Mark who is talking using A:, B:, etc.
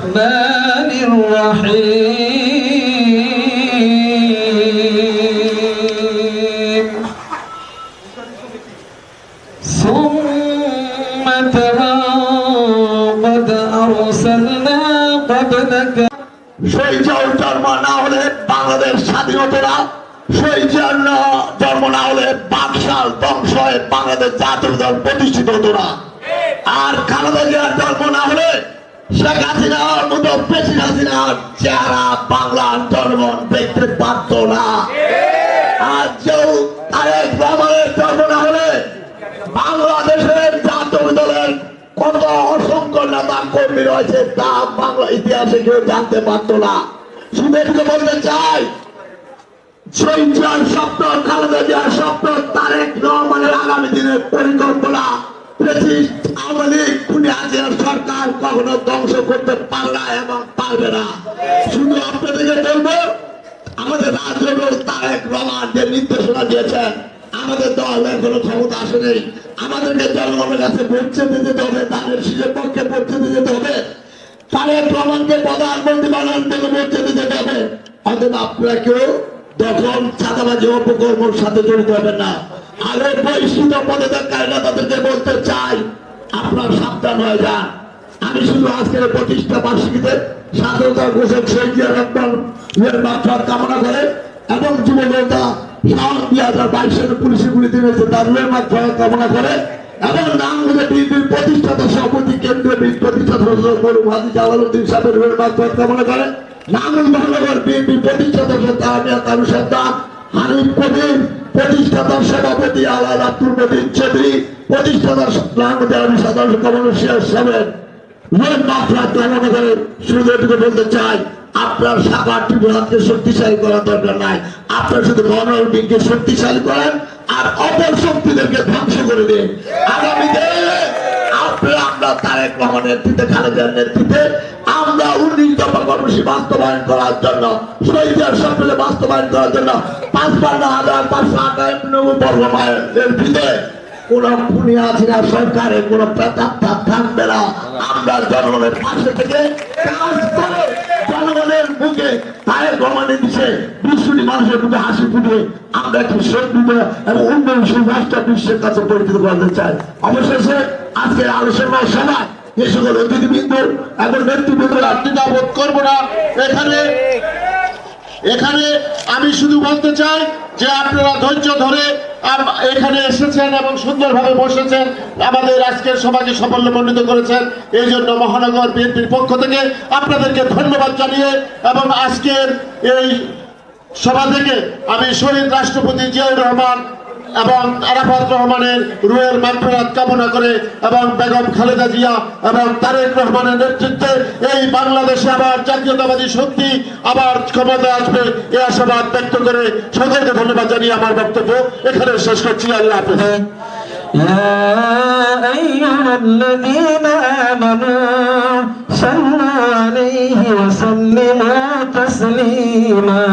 A: الرحمن الرحيم ثم ترى قد أرسلنا قبلك
B: শহীদের জন্ম না হলে বাংলাদেশ স্বাধীন হতো না। শহীদের জন্ম না হলে বাকশাল ধ্বংস হয়ে বাংলাদেশ জাতীয় দল প্রতিষ্ঠিত হতো না। আর খালেদা জিয়ার জন্ম না হলে শেখ হাসিনার মতো বেশি হাসিনার চেহারা বাংলার জনগণ দেখতে পারত না। আর কেউ তারেক রহমানের জন্ম না হলে বাংলাদেশের জাতীয় দলের কত অসংখ্য নেতা কর্মী রয়েছে তা বাংলা ইতিহাসে কেউ জানতে পারত না। শুধু এটুকু বলতে চাই, শহীদ জিয়ার স্বপ্ন, খালেদা জিয়ার স্বপ্ন, তারেক রহমানের আগামী দিনের পরিকল্পনা আওয়ামী লীগ খুনি হাসিনার সরকার কখনো ধ্বংস করতে পারবে না এবং পারবে না। শুধু আপনাদেরকে বলবো, আমাদের রাজনৈতিক তারেক রহমান যে নির্দেশনা দিয়েছেন, আমাদের দল এখনো ক্ষমতা আসে নেই, আমাদেরকে জনগণের কাছে ভোট চেতে যেতে হবে, তাদের শীষের পক্ষে ভোট চেতে যেতে হবে, তারেক রহমানকে প্রধানমন্ত্রী বানানোর জন্য ভোট চেতে যেতে হবে। অন্তত আপনারা কেউ দখল চাঁদাবাজি অপকর্মের সাথে জড়িত হবেন না। আর ওই বহিষ্কৃত পদত্যাগকারীরা তাদেরকে বলতে চাই, আপনারা সাবধান হয়ে যান। আমি শুধু আজকের প্রতিষ্ঠা বার্ষিকীতে স্বাধীনতা ঘোষক শহীদ জিয়া রহমানের মাগফিরাত কামনা করে এবং যুবনেতা 2022 সালে পুলিশের গুলিতে হয়েছে তার মাগফিরাত কামনা করে এবং নাঙ্গলে বিএনপির প্রতিষ্ঠাতা সভাপতি কেন্দ্রীয় প্রতিষ্ঠাতা মরহুম হাজী জালালউদ্দিন সাহেবের মাগফিরাত কামনা করে নাঙ্গল মহানগর বিএনপির প্রতিষ্ঠাতা সন্তান হানিফ কবির, প্রতিষ্ঠাতা সভাপতি আলাল আব্দুল মতিন চৌধুরী, প্রতিষ্ঠাতা সাধারণ কমলেশ সাহেব মাগফিরাত কামনা করে। শুধু এটুকু বলতে চাই, আপনার শাখা ট্রিবিউনালকে শক্তিশালী করার দরকার নাই, আপনার শুধু গণঅধিকারকে শক্তিশালী করেন আর অপর শক্তিদেরকে ধ্বংস করে দিন। আগামী দিনে আমরা তারেক রহমানের নেতৃত্বে, খালেদার নেতৃত্বে আমরা 19 দফা কর্মসূচি বাস্তবায়ন করার জন্য, শহীদের স্বপ্নে বাস্তবায়ন করার জন্য 55,558 বর্গ মাইলের ভিতরে কোন খুনি হাসিনা সরকারের কোন প্রেতাত্মা থাকবে না। আমরা জনগণের পাশে থেকে কাজ করে জনগণের মুখে তারেক রহমানের দিচ্ছে 20 কোটি মানুষের মুখে হাসি ফুটে আমরা একটি সমৃদ্ধ এবং উন্নয়নশীল রাষ্ট্র বিশ্বের কাছে পরিচিত করতে চাই। অবশেষে আজকের আলোচনার সময় যে সকল অতিথিবৃন্দ এবং নেতৃবৃন্দ দ্বিধাবোধ করবো না। এখানে আমি শুধু বলতে চাই যে আপনারা ধৈর্য ধরে এখানে এসেছেন এবং সুন্দরভাবে বসেছেন, আমাদের আজকের সভাকে সাফল্যমণ্ডিত করেছেন। এই জন্য মহানগর বিএনপির পক্ষ থেকে আপনাদেরকে ধন্যবাদ জানিয়ে এবং আজকের এই সভা থেকে আমি শহীদ রাষ্ট্রপতি জিয়াউর রহমান এবং আরাফাত রহমানের রুহের মাগফিরাত কামনা করে এবং বেগম খালেদা জিয়া এবং তারেক রহমানের নেতৃত্বে এই বাংলাদেশে আবার জাতীয়তাবাদী শক্তি আবার ক্ষমতায় আসবে এই আশাবাদ ব্যক্ত করে সকলকে ধন্যবাদ জানিয়ে আমার বক্তব্য এখানে শেষ করছি। আল্লাহ হাফেজ।
A: يا أيها الذين آمنوا صلوا عليه وسلموا تسليما।